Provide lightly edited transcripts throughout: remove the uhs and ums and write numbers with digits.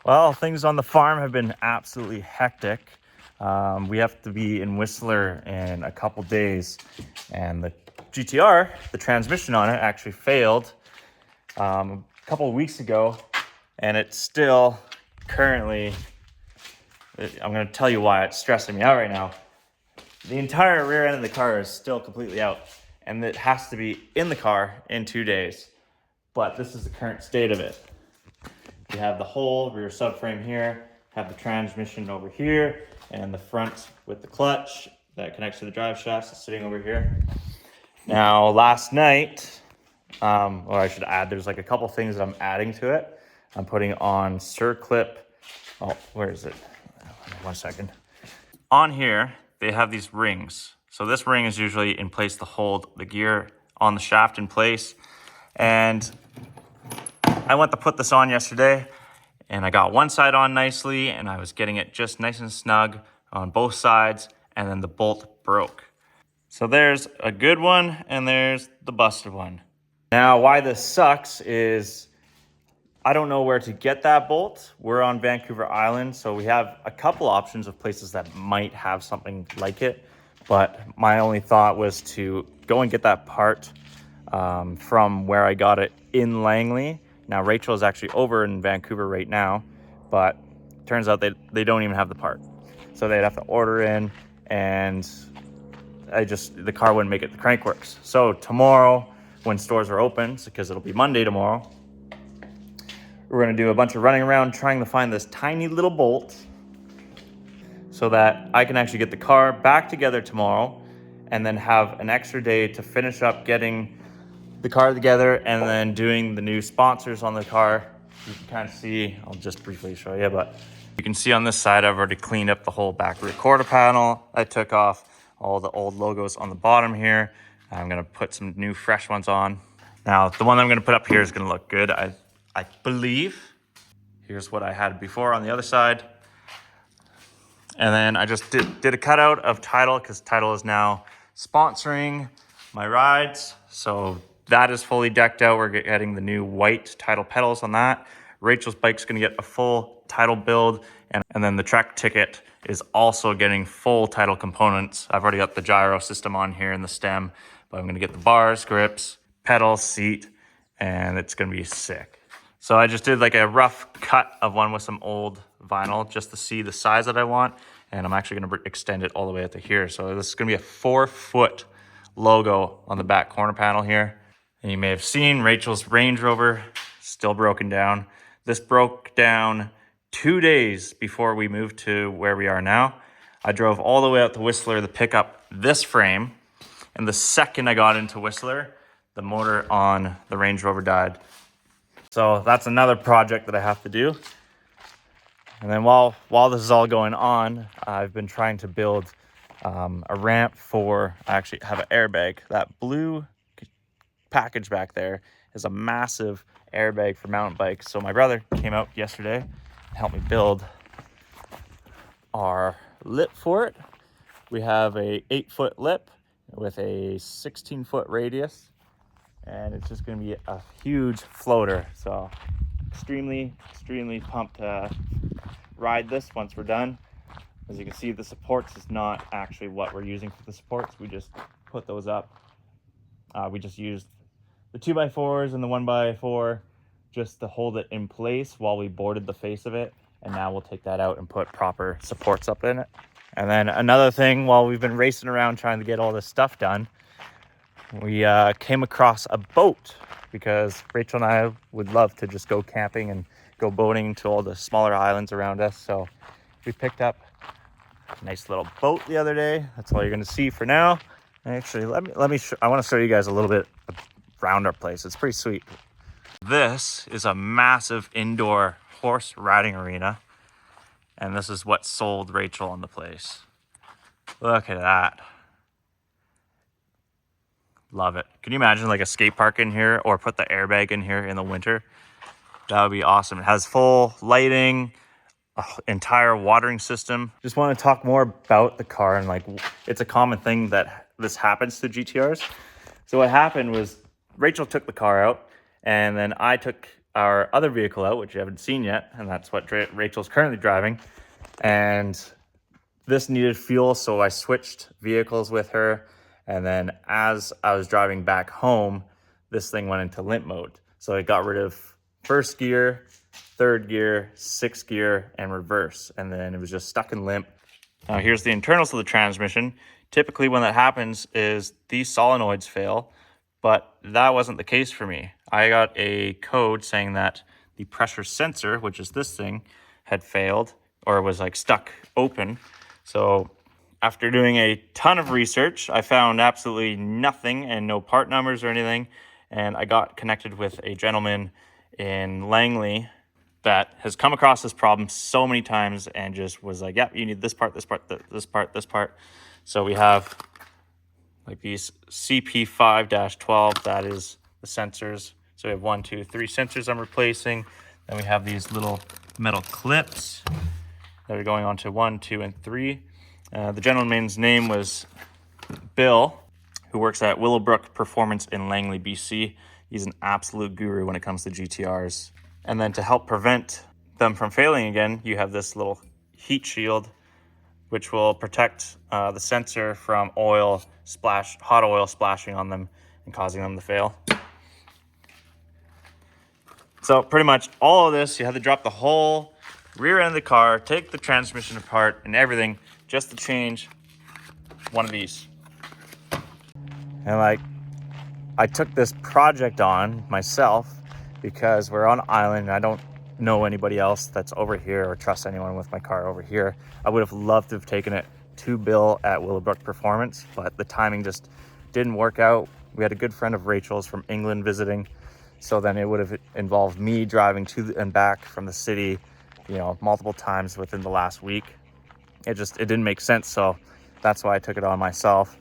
Well, things on the farm have been absolutely hectic. We have to be in Whistler in a couple days, and the GTR, the transmission on it, actually failed a couple of weeks ago, and it's still currently, I'm going to tell you why it's stressing me out right now. The entire rear end of the car is still completely out, and it has to be in the car in 2 days, but this is the current state of it. You have the whole rear subframe here, have the transmission over here, and the front with the clutch that connects to the drive shaft is sitting over here. Now, last night, or I should add, there's like a couple things that I'm adding to it. I'm putting on circlip. Oh, where is it? 1 second. On here, they have these rings. So this ring is usually in place to hold the gear on the shaft in place. And I went to put this on yesterday, and I got one side on nicely, and I was getting it just nice and snug on both sides, and then the bolt broke. So there's a good one, and there's the busted one. Now, why this sucks is I don't know where to get that bolt. We're on Vancouver Island, so we have a couple options of places that might have something like it, but my only thought was to go and get that part from where I got it in Langley. Now, Rachel is actually over in Vancouver right now, but turns out they don't even have the part. So they'd have to order in, and the car wouldn't make it to Crankworx. So tomorrow, when stores are open, because it'll be Monday tomorrow, we're gonna do a bunch of running around trying to find this tiny little bolt so that I can actually get the car back together tomorrow and then have an extra day to finish up getting the car together and then doing the new sponsors on the car. You can kind of see, I'll just briefly show you, but you can see on this side, I've already cleaned up the whole back rear quarter panel. I took off all the old logos on the bottom here. I'm gonna put some new fresh ones on. Now, the one I'm gonna put up here is gonna look good, I believe. Here's what I had before on the other side. And then I just did a cutout of Tidal, because Tidal is now sponsoring my rides. So that is fully decked out. We're getting the new white Tidal pedals on that. Rachel's bike's gonna get a full Tidal build, and then the Trek ticket is also getting full Tidal components. I've already got the gyro system on here and the stem, but I'm gonna get the bars, grips, pedal, seat, and it's gonna be sick. So I just did like a rough cut of one with some old vinyl just to see the size that I want. And I'm actually gonna extend it all the way out to here. So this is gonna be a 4-foot logo on the back corner panel here. And you may have seen Rachel's Range Rover still broken down. This broke down 2 days before we moved to where we are now. I drove all the way out to Whistler to pick up this frame. And the second I got into Whistler, the motor on the Range Rover died. So that's another project that I have to do. And then while this is all going on, I've been trying to build a ramp I actually have an airbag. That blue package back there is a massive airbag for mountain bikes. So my brother came out yesterday and helped me build our lip for it. We have a 8-foot lip with a 16-foot radius. And it's just going to be a huge floater. So extremely pumped to ride this once we're done. As you can see, the supports is not actually what we're using for the supports. We just put those up. We just used the 2x4s and the 1x4 just to hold it in place while we boarded the face of it. And now we'll take that out and put proper supports up in it. And then another thing, while we've been racing around trying to get all this stuff done, we came across a boat, because Rachel and I would love to just go camping and go boating to all the smaller islands around us. So we picked up a nice little boat the other day. That's all you're going to see for now. Actually, I want to show you guys a little bit around our place. It's pretty sweet. This is a massive indoor horse riding arena, and this is what sold Rachel on the place. Look at that. Love it. Can you imagine like a skate park in here, or put the airbag in here in the winter? That would be awesome. It has full lighting, entire watering system. Just want to talk more about the car, and like, it's a common thing that this happens to GTRs. So what happened was Rachel took the car out, and then I took our other vehicle out, which you haven't seen yet, and that's what Rachel's currently driving. And this needed fuel, so I switched vehicles with her. And then as I was driving back home, this thing went into limp mode. So it got rid of first gear, third gear, sixth gear, and reverse. And then it was just stuck in limp. Now here's the internals of the transmission. Typically when that happens is these solenoids fail, but that wasn't the case for me. I got a code saying that the pressure sensor, which is this thing, had failed or was like stuck open. So after doing a ton of research, I found absolutely nothing and no part numbers or anything. And I got connected with a gentleman in Langley that has come across this problem so many times and just was like, yep, you need this part, this part, this part, this part. So we have like these CP5-12, that is the sensors. So we have 1, 2, 3 sensors I'm replacing. Then we have these little metal clips that are going on to 1, 2, and 3. The gentleman's name was Bill, who works at Willowbrook Performance in Langley, BC. He's an absolute guru when it comes to GTRs. And then to help prevent them from failing again, you have this little heat shield, which will protect the sensor from hot oil splashing on them and causing them to fail. So pretty much all of this, you have to drop the whole rear end of the car, take the transmission apart and everything just to change one of these. And like, I took this project on myself because we're on an island and I don't know anybody else that's over here or trust anyone with my car over here. I would have loved to have taken it to Bill at Willowbrook Performance, but the timing just didn't work out. We had a good friend of Rachel's from England visiting, so then it would have involved me driving to and back from the city, you know, multiple times within the last week. It didn't make sense, so that's why I took it on myself,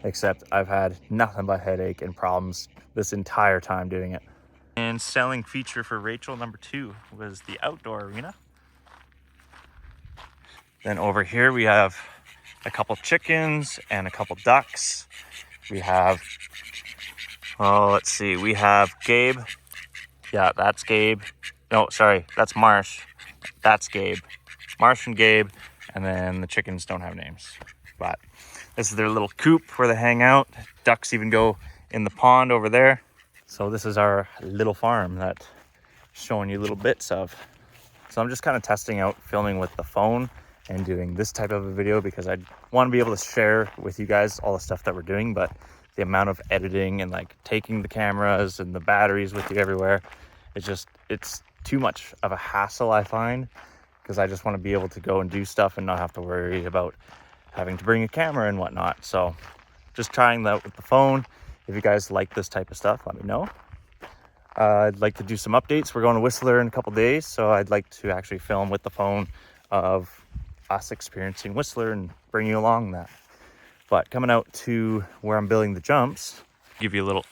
except I've had nothing but headache and problems this entire time doing it. And selling feature for Rachel number 2 was the outdoor arena. Then over here we have a couple chickens and a couple ducks. We have, let's see, we have Gabe. Yeah, that's Gabe. No, sorry, that's Marsh. That's Gabe. Marsh and Gabe. And then the chickens don't have names. But this is their little coop where they hang out. Ducks even go in the pond over there. So this is our little farm that I'm showing you little bits of. So I'm just kind of testing out filming with the phone and doing this type of a video because I want to be able to share with you guys all the stuff that we're doing, but the amount of editing and like taking the cameras and the batteries with you everywhere, it's too much of a hassle, I find, because I just want to be able to go and do stuff and not have to worry about having to bring a camera and whatnot. So just trying that with the phone. If you guys like this type of stuff, let me know. I'd like to do some updates. We're going to Whistler in a couple days, so I'd like to actually film with the phone of us experiencing Whistler and bring you along that. But coming out to where I'm building the jumps, give you a little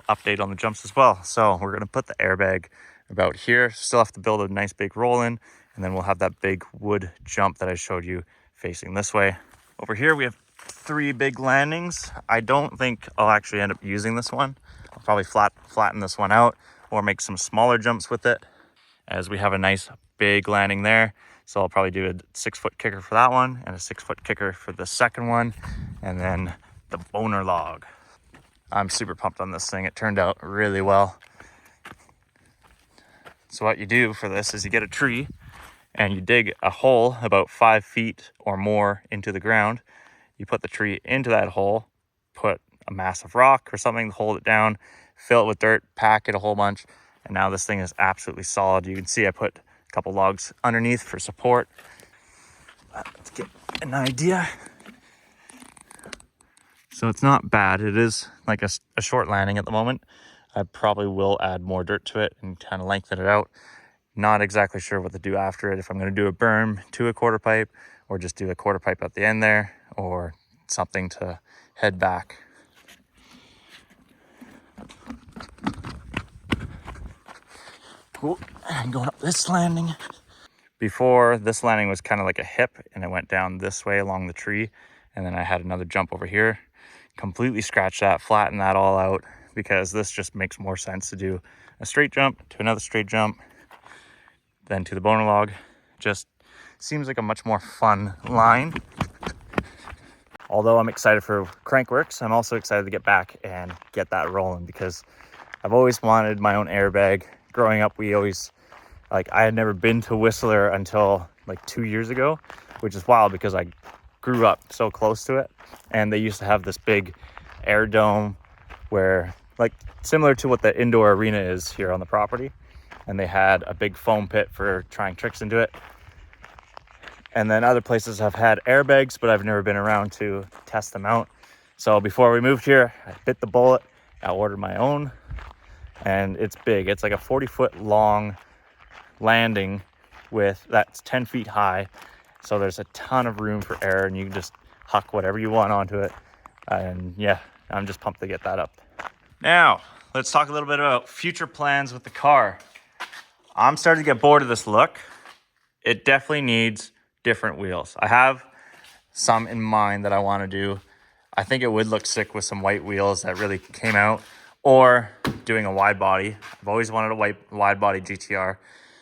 update on the jumps as well. So we're gonna put the airbag about here. Still have to build a nice big roll in, and then we'll have that big wood jump that I showed you facing this way. Over here we have 3 big landings. I don't think I'll actually end up using this one. I'll probably flatten this one out or make some smaller jumps with it, as we have a nice big landing there. So I'll probably do a 6-foot kicker for that one and a 6-foot kicker for the second one, and then the boner log. I'm super pumped on this thing. It turned out really well. So what you do for this is you get a tree and you dig a hole about 5 feet or more into the ground. You put the tree into that hole, put a massive rock or something to hold it down, fill it with dirt, pack it a whole bunch, and now this thing is absolutely solid. You can see I put a couple logs underneath for support. Let's get an idea. So it's not bad. It is like a short landing at the moment. I probably will add more dirt to it and kind of lengthen it out. Not exactly sure what to do after it. If I'm going to do a berm to a quarter pipe, or just do a quarter pipe at the end there, or something to head back. Cool. I'm going up this landing. Before, this landing was kind of like a hip, and it went down this way along the tree, and then I had another jump over here. Completely scratch that, flatten that all out, because this just makes more sense to do a straight jump to another straight jump, then to the boner log. Just seems like a much more fun line. Although I'm excited for Crankworx, I'm also excited to get back and get that rolling because I've always wanted my own airbag. Growing up, I had never been to Whistler until like 2 years ago, which is wild because I grew up so close to it. And they used to have this big air dome where, like, similar to what the indoor arena is here on the property. And they had a big foam pit for trying tricks into it. And then other places have had airbags, but I've never been around to test them out. So before we moved here, I bit the bullet. I ordered my own, and it's big. It's like a 40-foot long landing that's 10 feet high. So there's a ton of room for air, and you can just huck whatever you want onto it. And yeah, I'm just pumped to get that up. Now, let's talk a little bit about future plans with the car. I'm starting to get bored of this look. It definitely needs different wheels. I have some in mind that I want to do. I think it would look sick with some white wheels that really came out, or doing a wide body. I've always wanted a wide body GTR,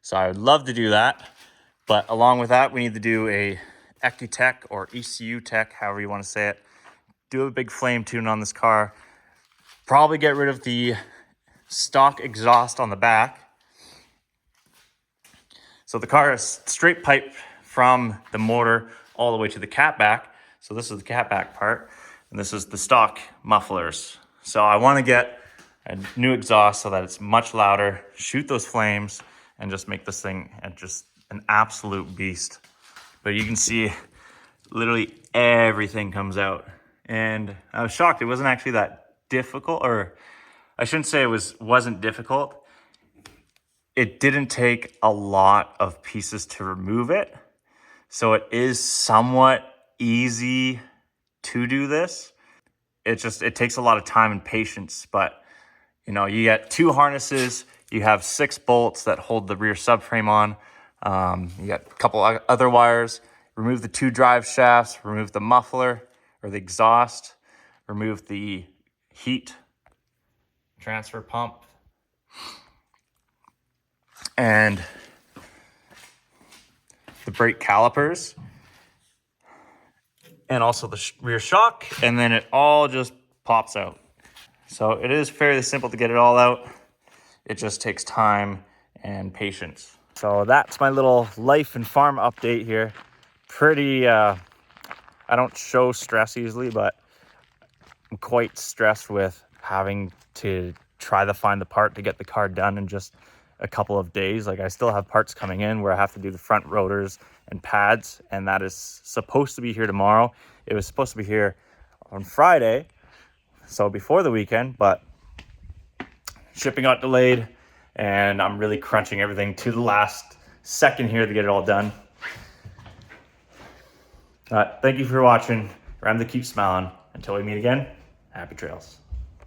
so I would love to do that. But along with that, we need to do a EcuTech or ECU Tech, however you want to say it. Do a big flame tune on this car. Probably get rid of the stock exhaust on the back. So the car is straight pipe from the motor all the way to the catback. So this is the catback part, and this is the stock mufflers. So I want to get a new exhaust so that it's much louder, shoot those flames, and just make this thing just an absolute beast. But you can see literally everything comes out. And I was shocked it wasn't actually that difficult, or I shouldn't say it wasn't difficult. It didn't take a lot of pieces to remove it. So it is somewhat easy to do this. It takes a lot of time and patience, but you know, you get 2 harnesses, you have 6 bolts that hold the rear subframe on. You got a couple other wires. Remove the 2 drive shafts, remove the muffler or the exhaust, remove the heat transfer pump, and the brake calipers, and also the rear shock, and then it all just pops out. So it is fairly simple to get it all out. It just takes time and patience. So that's my little life and farm update here. Pretty, I don't show stress easily, but I'm quite stressed with having to try to find the part to get the car done in just a couple of days. Like, I still have parts coming in where I have to do the front rotors and pads, and that is supposed to be here tomorrow. It was supposed to be here on Friday, so before the weekend, but shipping got delayed, and I'm really crunching everything to the last second here to get it all done. Thank you for watching. Remember to keep smiling. Until we meet again, happy trails.